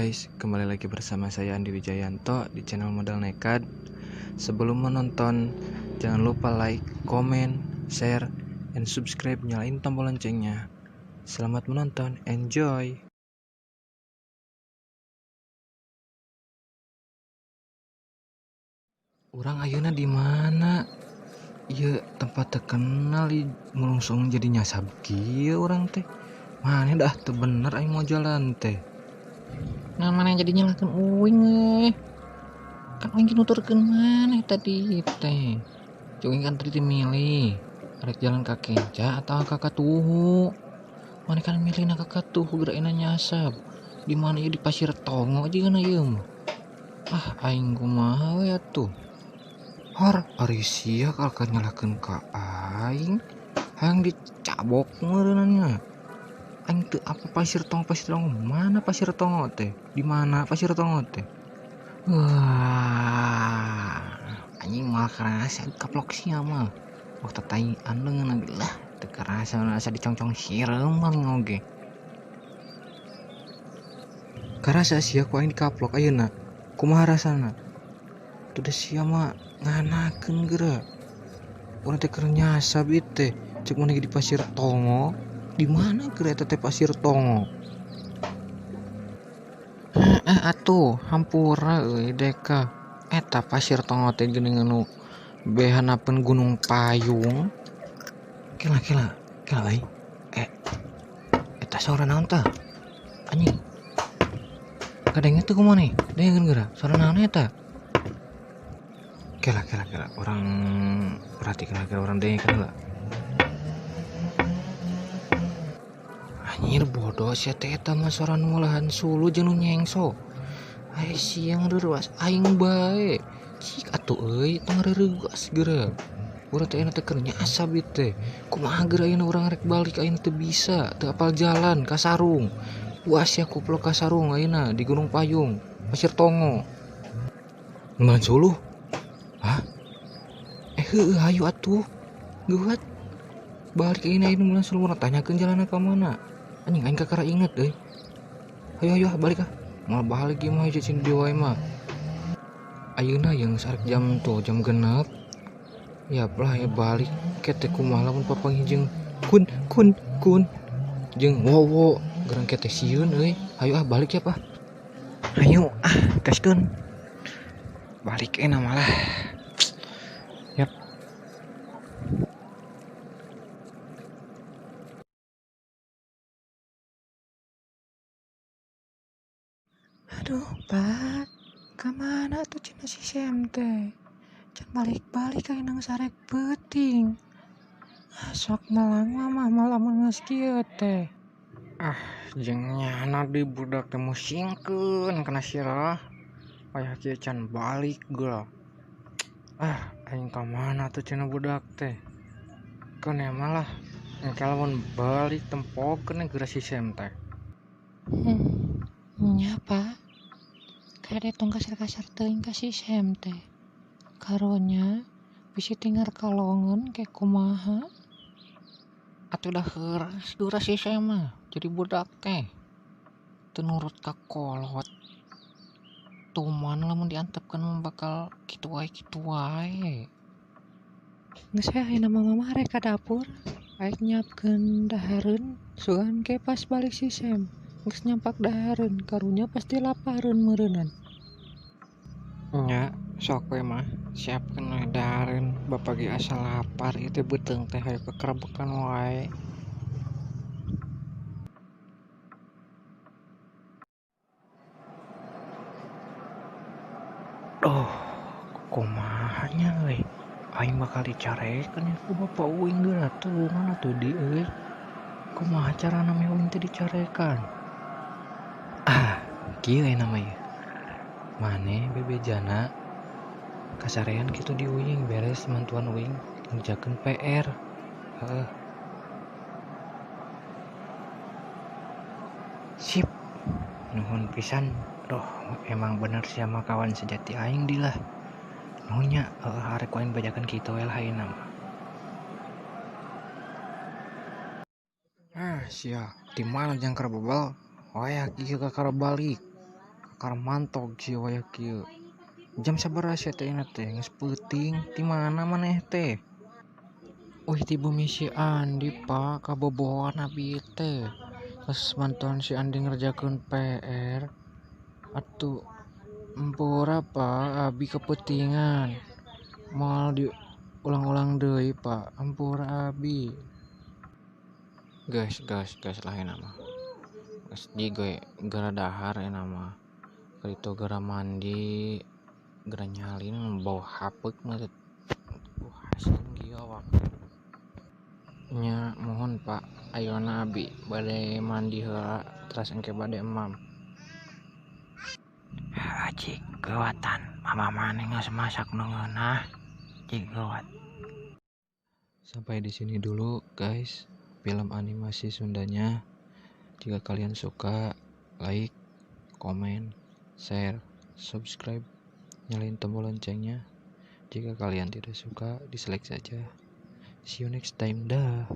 guys, kembali lagi bersama saya Andi Wijayanto di channel Modal Nekat. Sebelum menonton, jangan lupa like, komen, share, dan subscribe, nyalain tombol loncengnya. Selamat menonton, enjoy! Orang ayeuna di mana? Iya, tempat terkenal melungsung jadinya sabki orang teh. Mana dah teu bener aing mau jalan teh. Nah, mana yang jadi nyalakan uing kan uing nuturkeun mana tadi teh uing kan tadi milih arek jalan ka Kenca atau ka Katuhu. Mana kan milih na ka Katuhu geura enak nyasab di mana ieu di Pasir Tongo aja kan ieu mah. Aing kumaha we atuh. Har ari sia kalkan nyalakeun ka aing hayang dicabok meureunana. Aing teu apa Pasir Tongo mana Pasir Tongo teh? Di mana Pasir Tongo teh? Wah, anjing malah kerasa dikaplok sia mah. Waktu tai andeungeun lah teu kerasa asa dicongcong sireum paling oge. Karasa sia ku aing dikaplok ayeuna. Kumaha rasana? Teu da sia mah nganakeun geura. Urang teh keur nyasab ieu teh. Cek mana di Pasir Tongo. Di mana geura eta teh Pasir Tongo? Atuh hampura euy deka eta Pasir Tongo teh geuning anu behanapeun Gunung Payung. Kela euy. Eta suara naon tah? Anjing kadenge teh kumaha nih dengeun geura suara naon eta? Kela orang perhatikan aja orang dengerin lah. Anjir bodoh sia teh eta mah suara nu lahan sulu jeung nu nyengso. Ai sia ngeurewas aing bae. Cik atuh euy tong ngeurewas geura. Urang teh teh keur nyasab ieu teh. Kumaha geura ayeuna urang rek balik ayeuna teu bisa, teu apal jalan ka Sarung. Puas sia kuplok ka Sarung ayeuna di Gunung Payung, Pasir Tongo. Nulan suluh. Hah? Heueuh hayu atuh. Geuat. Balik ayeuna nulan suluh urang tanyakeun jalanna ka mana. Anjing aing kakara inget euy. Hayu balik ah. Moal balik ieu mah cicing di wae mah. Ayeuna yang sarek jam genep. Ya lah ya balik kete kumaha lamun papanggih jeung kun jeung wowo gerang kete sieun euy. Hayu balik ya Pak. Hayu gaskeun balik enak malah. Yap. Aduh, Pak, kamana tuh cina si Sem teh? Can balik-balik kayak nang sarek penting. Sok malang mama malah menges kieu teh. Jeung nyana di budak teh musingkeun kana sirah. Aya kieu can balik geura. Aing ka mana tuh cenah budak teh. Kan malah engke lamun balik tempokeun geura si Sem teh. Nya, Pak. Kade tong kasar-kasar teuing ka si Sem teh. Karonya bisi tinggal kalongan kayak kumaha. Atuh dah heuras dura si Sem mah jadi budak teh. Teu nurut ka kolot. Tuman lamun diantepkeun mah bakal kitu wae. Geus ayeuna mama rek ka dapur. Aek nyiapkeun dahareun sugan ke pas balik si Sem. Geus nyampak dahareun karunya pasti lapareun meureunan. Nya sok we mah siapkeun we dahareun bapak ge asa lapar ieu teh beuteung teh hayu kekerabekan wae. Kumahanya euy. Aing bakal dicarekeun ku bapak uing geura teu naon atuh di euy. Kumaha carana meh uing teh dicarekan? Kieu we nama ieu. Mane bebejana kasarean kitu di uing beres mantuan uing ngerjakeun PR. Sip. Nuhun pisan. Emang bener sia mah kawan sejati aing dilah. Nuhunnya arek aing bajakeun kitu we lah ayeuna mah. Sia, di mana jang keur bebal? Hoyak ieu kakara balik. akar mantok jiwa ya kieu. Jam sabaraha teh ingat teh geus peuting ti mana maneh teh? Wih ti bumi si Andi pak kabobohan abi teh. Pas bantuan si Andi ngerjakeun PR. Atuh empura pak abi kepentingan. Moal diulang-ulang deui pak. Ampura abi. Gas lain mah. Geus jigo gara dahar euna mah. Kaitu gara mandi, gara nyalin bau hapeuk mah teh. Hasil kieu awak. Nya mohon pak, ayeuna abi bade mandi heula teras engke bade emam. Cik geuwatan, mama maneh geus masak nu ngeunah. Cik geuwat. Sampai di sini dulu guys film animasi Sundanya. Jika kalian suka, like, komen, share, subscribe, nyalain tombol loncengnya. Jika kalian tidak suka, dislike saja. See you next time, dah.